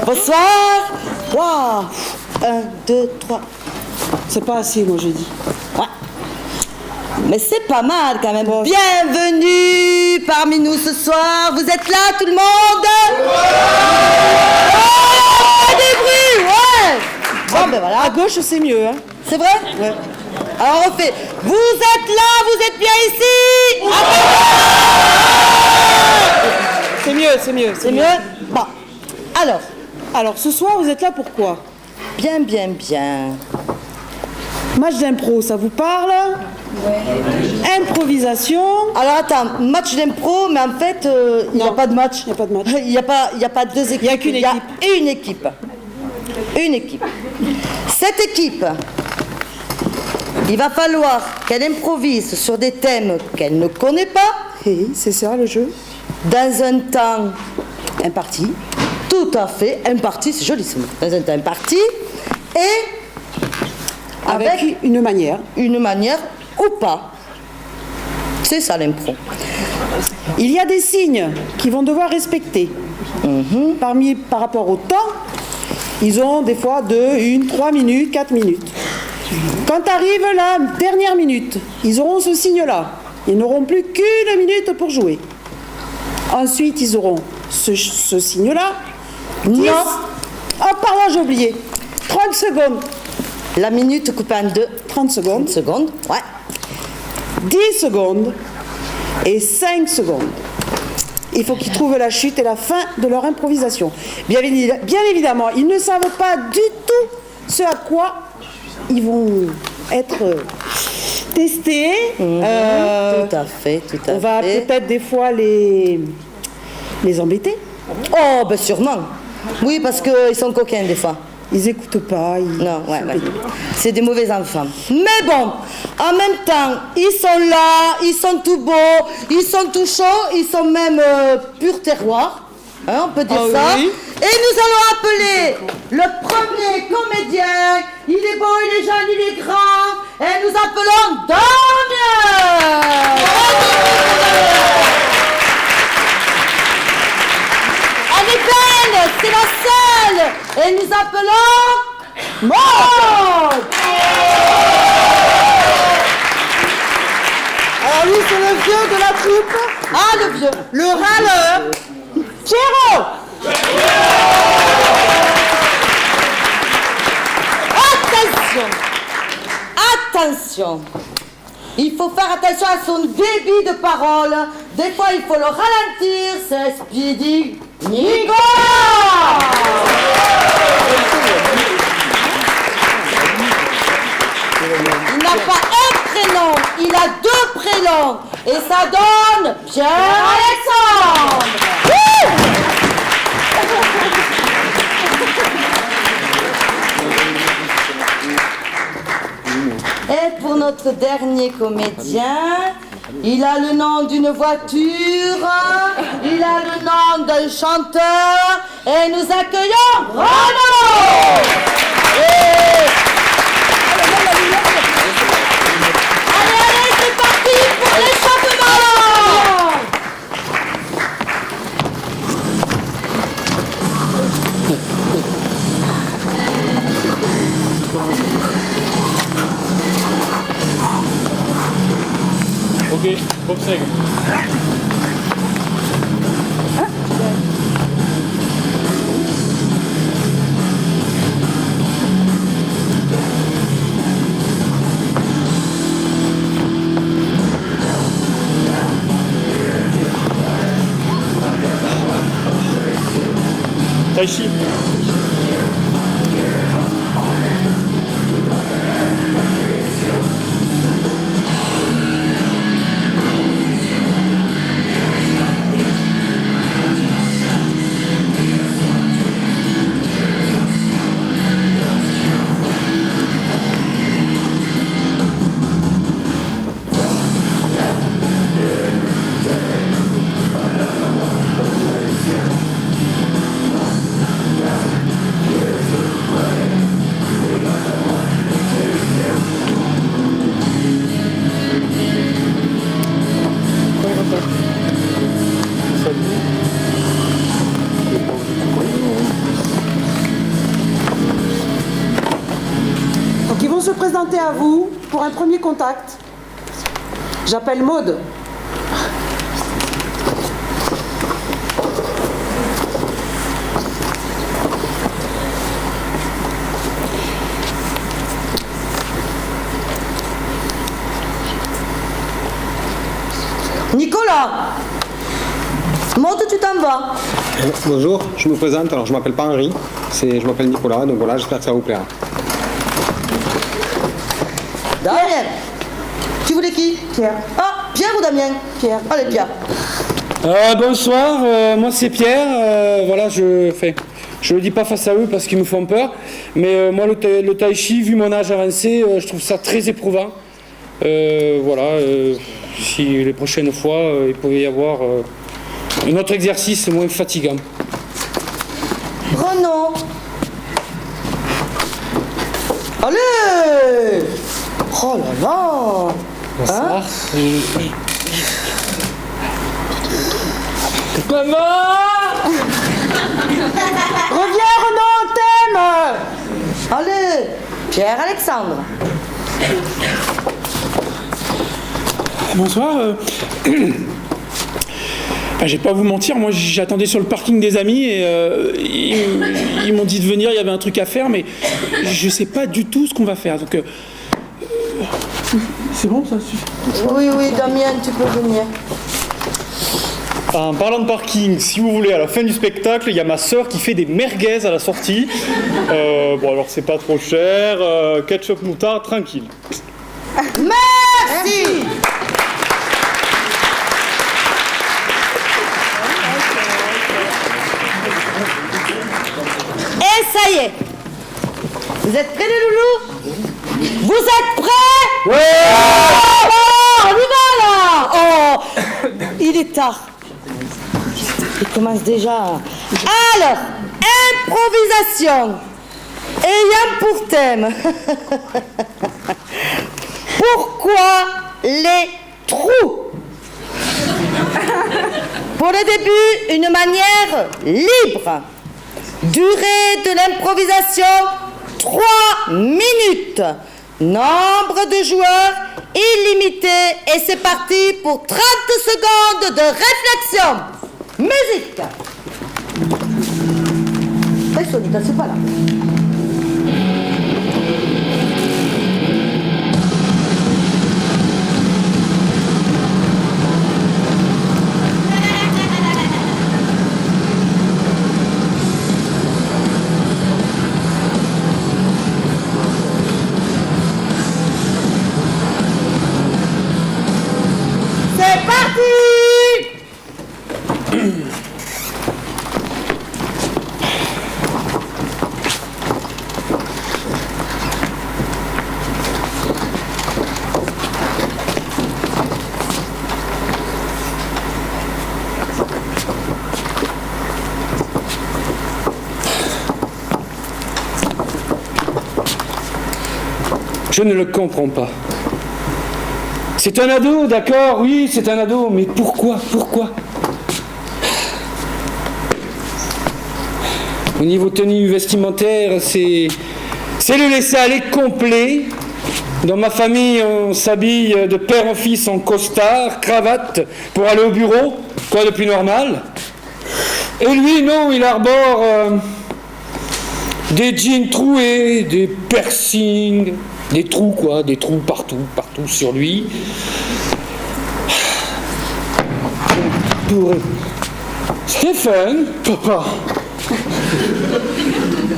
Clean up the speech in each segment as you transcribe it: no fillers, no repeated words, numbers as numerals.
Bonsoir. Waouh. 1, 2, 3. C'est pas assez, moi j'ai dit. Ouais. Mais c'est pas mal quand même. Bon. Bienvenue parmi nous ce soir. Vous êtes là, tout le monde? Des bruits, ouais. Bon, ben voilà. À gauche, c'est mieux, hein. C'est vrai? Ouais. Alors on fait. Vous êtes là, vous êtes bien ici? C'est mieux, c'est mieux. C'est mieux? Bon. Alors, ce soir, vous êtes là pourquoi? Bien, bien, bien. Match d'impro, ça vous parle? Ouais. Improvisation. Alors attends, match d'impro, mais en fait, il n'y a pas de match. Il n'y a pas de match. Il n'y a pas deux équipes. Il n'y a qu'une équipe. Il y a une équipe. Une équipe. Cette équipe, il va falloir qu'elle improvise sur des thèmes qu'elle ne connaît pas. Et c'est ça le jeu. Dans un temps imparti. Tout à fait, imparti, c'est joli ce mot. Dans un temps imparti. Et avec une manière. Une manière ou pas. C'est ça l'impro. Il y a des signes qu'ils vont devoir respecter. Par rapport au temps, ils ont des fois 2, 1, 3 minutes, 4 minutes. Quand arrive la dernière minute, ils auront ce signe-là. Ils n'auront plus qu'une minute pour jouer. Ensuite, ils auront ce signe-là. 10. Non. Oh, pardon, j'ai oublié. 30 secondes. La minute coupée en deux. 30 secondes. 30 secondes, ouais. 10 secondes et 5 secondes. Il faut qu'ils trouvent la chute et la fin de leur improvisation. Bien évidemment, ils ne savent pas du tout ce à quoi ils vont être testés. Tout à fait. On va peut-être des fois les embêter. Oh, ben sûrement. Oui, parce qu'ils sont coquins des fois. Ils écoutent pas. Non, ouais. C'est des mauvais enfants. Mais bon, en même temps, ils sont là, ils sont tout beaux, ils sont tout chauds, ils sont même pur terroir. Hein, on peut dire ça. Oui. Et nous allons appeler le premier comédien. Il est beau, il est jeune, il est grand. Et nous appelons Damien. Elle est belle, c'est la seule. Et nous appelons Maud. Alors lui, c'est le vieux de la troupe. Ah, le vieux. Le râleur. Pierrot. Attention. Il faut faire attention à son débit de parole. Des fois, il faut le ralentir. C'est Speedy Nigo. Il n'a pas un prénom, il a deux prénoms. Et ça donne Pierre-Alexandre. Et pour notre dernier comédien, il a le nom d'une voiture, il a le nom d'un chanteur, et nous accueillons Renaud. Allez, c'est parti pour l'échappement. Ok, boxing. Tai Chi. se présenter à vous pour un premier contact. J'appelle Maude. Nicolas, monte, tu t'en vas. Bonjour, je me présente, alors je m'appelle pas Henri, je m'appelle Nicolas, donc voilà, j'espère que ça vous plaira. Damien, tu voulais qui? Pierre. Ah, Pierre ou Damien? Pierre. Allez, Pierre. Bonsoir, moi c'est Pierre, voilà, je le dis pas face à eux parce qu'ils me font peur, mais moi le tai chi, vu mon âge avancé, je trouve ça très éprouvant. Si les prochaines fois il pouvait y avoir un autre exercice moins fatigant. Renaud. Allez. Oh là là. Bonsoir. Maman. Reviens Renaud, on t'aime. Allez, Pierre-Alexandre. Bonsoir. Je vais pas vous mentir, moi j'attendais sur le parking des amis et ils m'ont dit de venir, il y avait un truc à faire, mais je sais pas du tout ce qu'on va faire. Donc c'est bon, ça suffit. Oui, Damien, tu peux venir. En parlant de parking, si vous voulez, à la fin du spectacle, il y a ma sœur qui fait des merguez à la sortie. Bon, alors c'est pas trop cher. Ketchup moutarde, tranquille. Merci. Et ça y est. Vous êtes prêts les loulous? Vous êtes prêts? Ouais. On y va là. Oh, il est tard. Il commence déjà. Alors, improvisation. Ayant pour thème. Pourquoi les trous? Pour le début, une manière libre. Durée de l'improvisation, 3 minutes. Nombre de joueurs illimité. Et c'est parti pour 30 secondes de réflexion. Musique. Solita, c'est pas là. C'est parti. Je ne le comprends pas. C'est un ado, d'accord, oui, c'est un ado, mais pourquoi? Au niveau tenue vestimentaire, c'est le laisser-aller complet. Dans ma famille, on s'habille de père en fils en costard, cravate, pour aller au bureau, quoi de plus normal. Et lui, non, il arbore des jeans troués, des piercings, des trous, quoi, des trous partout sur lui. Stéphane, papa.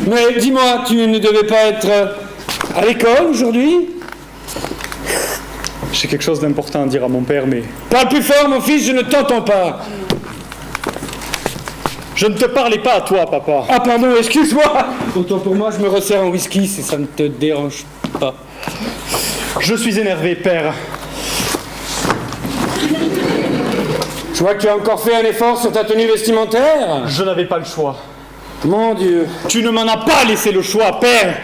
Mais dis-moi, tu ne devais pas être à l'école aujourd'hui? J'ai quelque chose d'important à dire à mon père, mais Parle plus fort, mon fils, je ne t'entends pas. je ne te parlais pas à toi, papa. Ah pardon, excuse-moi. Autant pour moi, je me resserre en whisky si ça ne te dérange pas. Je suis énervé, père. Je vois que tu as encore fait un effort sur ta tenue vestimentaire. Je n'avais pas le choix. Mon Dieu. Tu ne m'en as pas laissé le choix, père.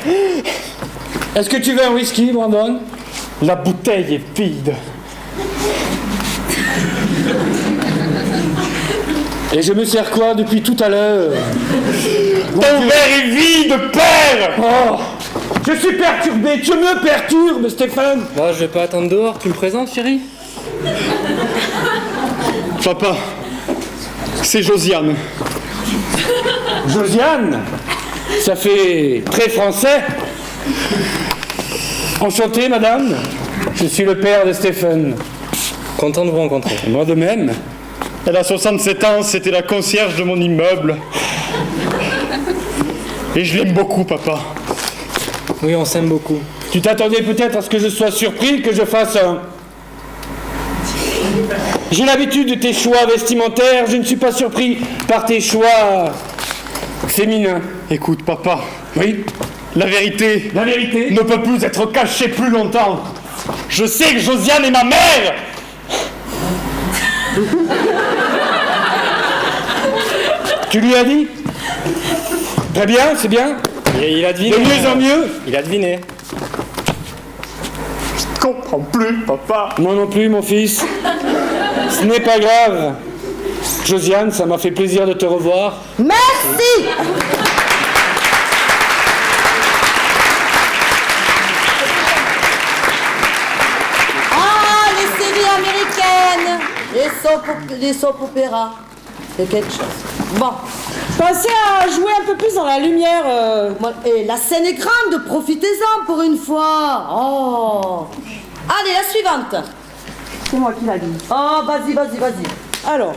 Est-ce que tu veux un whisky, Brandon? La bouteille est vide. Et je me sers quoi depuis tout à l'heure? Ton verre est vide, père. Oh, Je suis perturbé, tu me perturbes, Stéphane. Bon, je vais pas attendre dehors, tu me présentes, chérie? Papa, c'est Josiane. Josiane, ça fait très français. Enchanté, madame. Je suis le père de Stéphane. Content de vous rencontrer. Moi de même. Elle a 67 ans, c'était la concierge de mon immeuble. Et je l'aime beaucoup, papa. Oui, on s'aime beaucoup. Tu t'attendais peut-être à ce que je sois surpris, que je fasse un... J'ai l'habitude de tes choix vestimentaires, je ne suis pas surpris par tes choix féminins. Écoute, papa, Oui, la vérité la vérité. ne peut plus être cachée plus longtemps. Je sais que Josiane est ma mère. Tu lui as dit? Très bien, c'est bien. Et il a deviné. De mieux en mieux. Il a deviné. Je comprends plus, papa. Moi non plus, mon fils. Ce n'est pas grave. Josiane, ça m'a fait plaisir de te revoir. Merci. Ah, les séries américaines, les soap opéras, c'est quelque chose. Bon, Pensez à jouer un peu plus dans la lumière. et la scène est grande, profitez-en pour une fois. Oh. Allez, la suivante. C'est moi qui l'a dit. Oh, vas-y. Alors,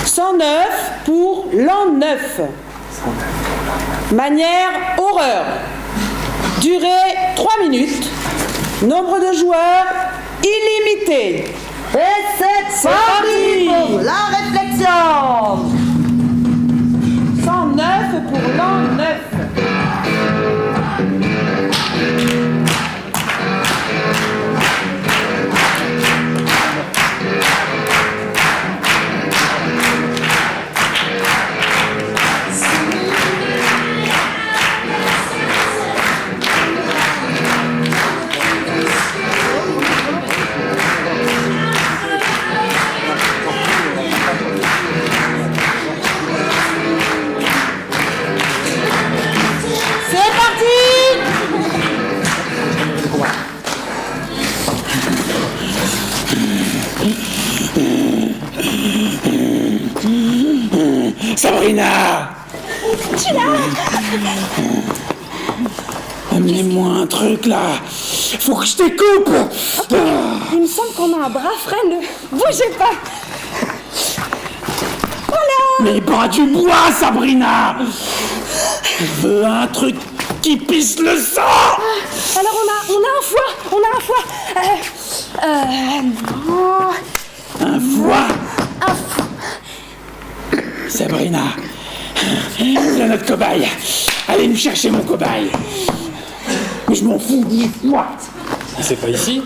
109 pour l'an 9. Manière horreur. Durée 3 minutes. Nombre de joueurs illimité. Et c'est parti parti pour la réflexion. 109 pour l'an 9. C'est parti. Sabrina! Amenez-moi un truc là! Faut que je découpe! Il me semble qu'on a un bras frais, ne bougez pas. Mais bras du bois, Sabrina! Je veux un truc qui pisse le sang! Alors on a un foie, non. Un foie! Sabrina, voilà notre cobaye. Allez me chercher mon cobaye. Mais je m'en fous du foie. C'est pas ici?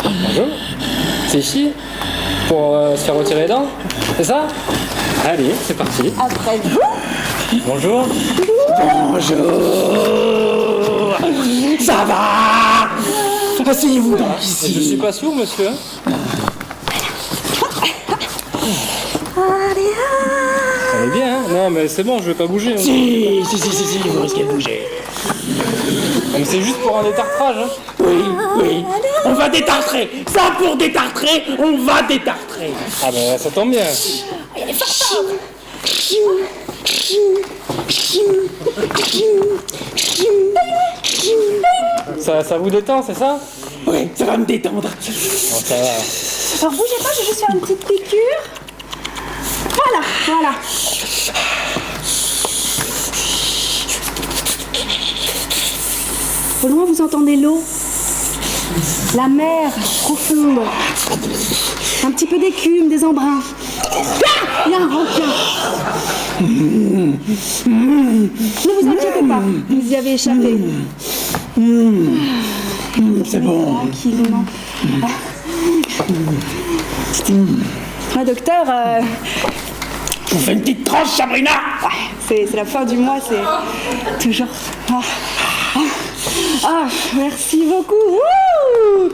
Bonjour. C'est ici? Pour se faire retirer les dents? C'est ça? Allez, c'est parti. Après vous. Bonjour. Bonjour. Ça va? Asseyez-vous donc Je ici. suis pas sourd, monsieur. Elle est bien, hein? Non, mais c'est bon, je vais pas bouger. Hein. Si, vous risquez de bouger. Non, mais c'est juste pour un détartrage. Hein. Oui. On va détartrer. Ça pour détartrer, on va détartrer. Ah ben, ça tombe bien. Ça vous détend, c'est ça? Oui, ça va me détendre. Bon, ça va. Alors bougez pas, je vais juste faire une petite piqûre. Voilà. Au loin, vous entendez l'eau. La mer profonde. Un petit peu d'écume, des embruns. Ah, il y a un requin. Ne vous inquiétez pas, vous y avez échappé. C'est bon. Tranquillement. Ouais, docteur, On fait une petite tranche, Sabrina. c'est la fin du mois, c'est toujours... merci beaucoup. Wouh.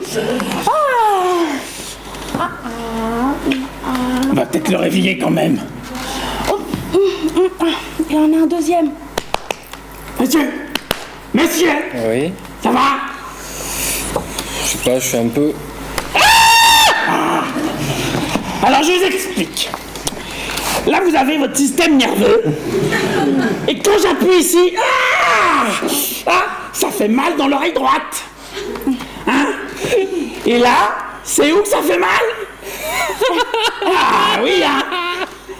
On va peut-être le réveiller quand même. Il y en a un deuxième. Monsieur! Monsieur! Oui. Ça va? Je sais pas, je suis un peu... Alors je vous explique. Là vous avez votre système nerveux. Et quand j'appuie ici, ça fait mal dans l'oreille droite. Hein? Et là, c'est où que ça fait mal? Ah oui, hein?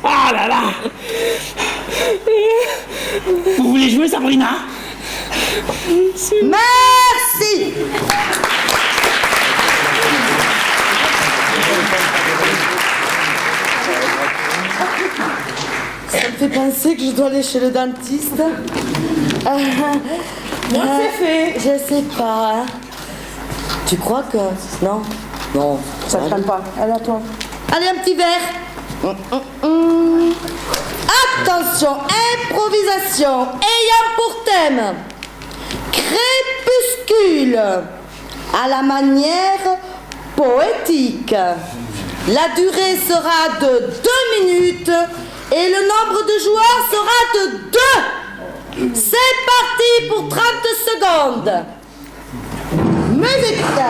Ah là là. Vous voulez jouer, Sabrina? Merci. Ça me fait penser que je dois aller chez le dentiste. c'est fait. Je sais pas. Hein. Tu crois que... Non. Non. Ça ne traîne pas. Allez, à toi. Allez, un petit verre. Attention, improvisation ayant pour thème crépuscule à la manière poétique. La durée sera de 2 minutes et le nombre de joueurs sera de 2. C'est parti pour 30 secondes. Musique.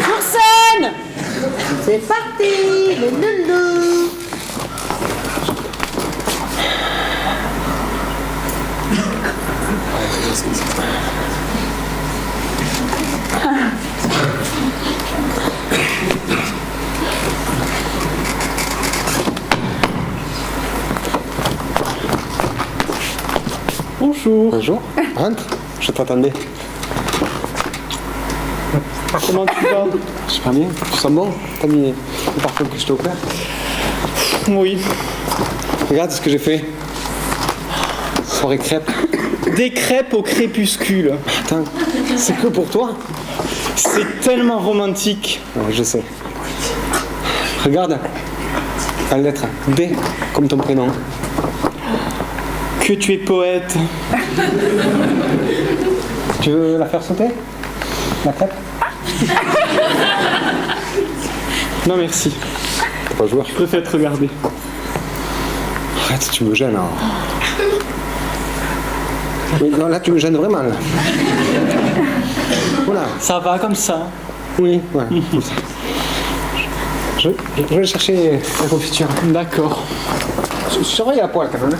Sur scène! C'est parti, le loulou. Bonjour. Bonjour. Rentre. Je t'attendais. Comment tu vas? Super bien. Tu sens bon? T'as mis le parfum que je t'ai offert? Oui. Regarde ce que j'ai fait. Soirée crêpe. Des crêpes au crépuscule. Attends, c'est que pour toi? C'est tellement romantique. Ouais, je sais. Regarde. La lettre D comme ton prénom. Que tu es poète. Tu veux la faire sauter? La crêpe? Non merci. T'es pas joueur. Je préfère te regarder. Arrête, tu me gênes. Hein. Mais non, là, tu me gênes vraiment. Là. Voilà. Ça va comme ça. Oui, ouais. Comme ça. Je vais aller chercher la confiture. D'accord. Je surveille la poêle quand même.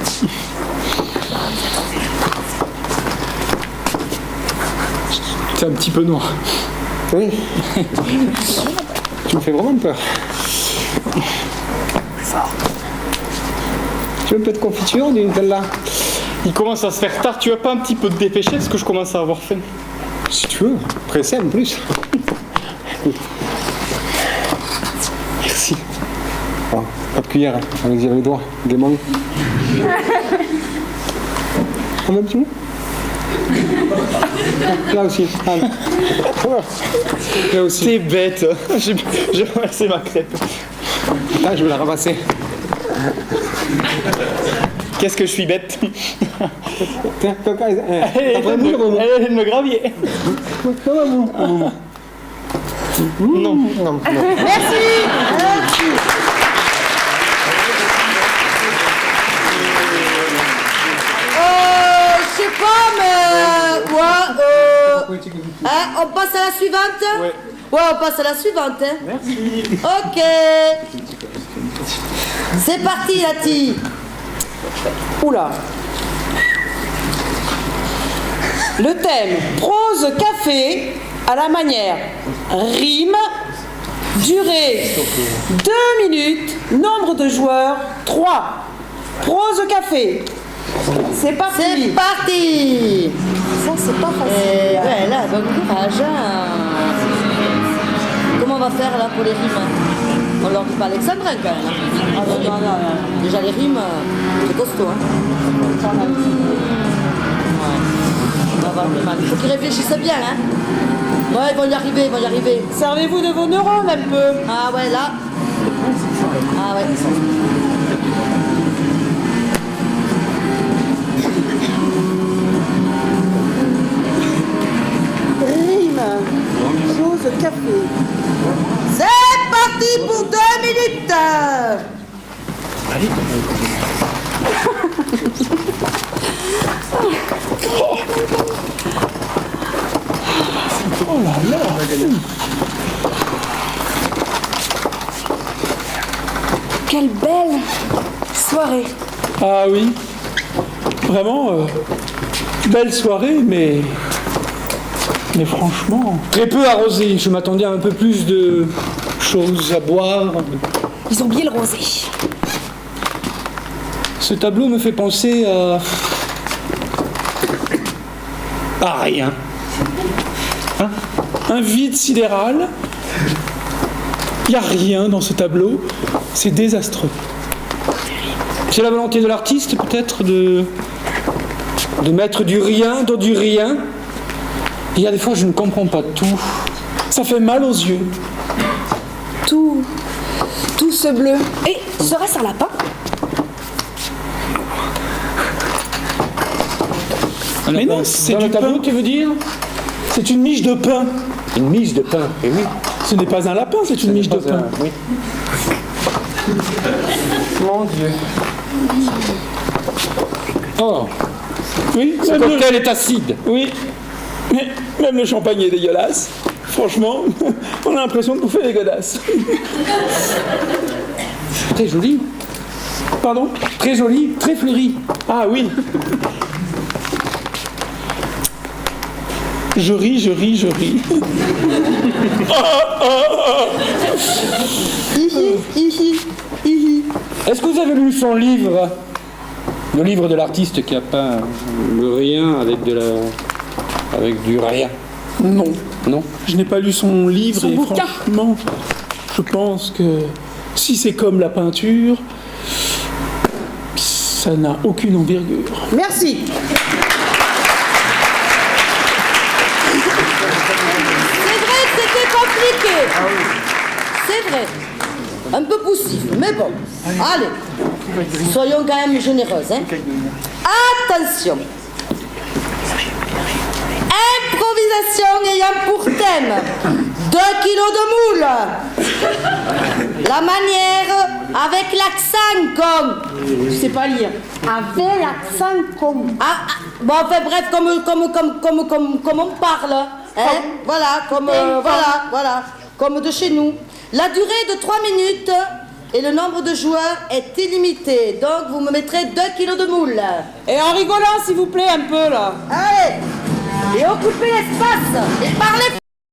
C'est un petit peu noir. Oui. Tu me fais vraiment peur. Tu veux un peu de confiture d'une telle là? Il commence à se faire tard. Tu vas pas un petit peu te dépêcher parce que je commence à avoir faim. Si tu veux, pressé en plus. Merci. Oh, pas de cuillère, hein. Allez-y avec les doigts, des mains. Un petit mot? Là aussi. Ah. Là aussi. T'es bête. J'ai ramassé ma crêpe. Attends, je vais la ramasser. Qu'est-ce que je suis bête. Tiens, coca, Elle t'as vraiment le moment. de me gravier. Non. Non. Merci. Je sais pas, mais... Ouais, hein, on passe à la suivante? Ouais. Ouais, on passe à la suivante. Hein. Merci. Ok. C'est parti, Lati. Oula. Le thème prose café à la manière rime, durée 2 minutes, nombre de joueurs 3. Prose café. C'est parti. C'est parti. Ça c'est pas facile. Ouais, là, bon courage. Hein. Comment on va faire là pour les rimes? On leur dit pas alexandrin quand même. Ah non, non, non. Déjà les rimes, c'est costaud. Hein. On va avoir du mal. Il faut qu'ils réfléchissent bien. Hein. Ouais, ils vont y arriver, ils vont y arriver. Servez-vous de vos neurones un peu. Ah ouais, là. Ah ouais. Rime. Chose café. C'est parti pour 2 minutes. Quelle belle soirée. Ah oui, vraiment, belle soirée, mais franchement... Très peu arrosé, je m'attendais à un peu plus de choses à boire. Ils ont oublié le rosé. Ce tableau me fait penser à rien. Hein, un vide sidéral. Il n'y a rien dans ce tableau. C'est désastreux. C'est la volonté de l'artiste peut-être de mettre du rien dans du rien. Il y a des fois je ne comprends pas tout. Ça fait mal aux yeux. Tout ce bleu. Et serait-ce un lapin? Mais non, c'est dans du le tableau, pain. tu veux dire? C'est une miche de pain. Une mise de pain, et oui. Ce n'est pas un lapin, c'est une miche de pain. Oui. Mon Dieu. Oh, Oui, ce même le, cocktail est acide. oui. Mais même le champagne est dégueulasse. Franchement, on a l'impression de bouffer des godasses. Très joli. Pardon? Très joli, très fleuri. Ah oui. Je ris, je ris, je ris. Est-ce que vous avez lu son livre? Le livre de l'artiste qui a peint le rien avec du rien. Non, Non? je n'ai pas lu son livre Son et bouquin. franchement, je pense que si c'est comme la peinture, ça n'a aucune envergure. Merci. C'est vrai que c'était compliqué. C'est vrai. Un peu poussif, mais bon. Allez. Soyons quand même généreuses. Hein. Attention. Improvisation ayant pour thème 2 kilos de moule. La manière avec l'accent comme. Je sais pas lire. Avec l'accent comme. Bon, enfin bref, comme on parle. Hein? Voilà, voilà. Comme de chez nous. La durée de 3 minutes et le nombre de joueurs est illimité. Donc vous me mettrez 2 kilos de moule. Et en rigolant, s'il vous plaît, un peu là. Allez. Et occupez l'espace. Et parlez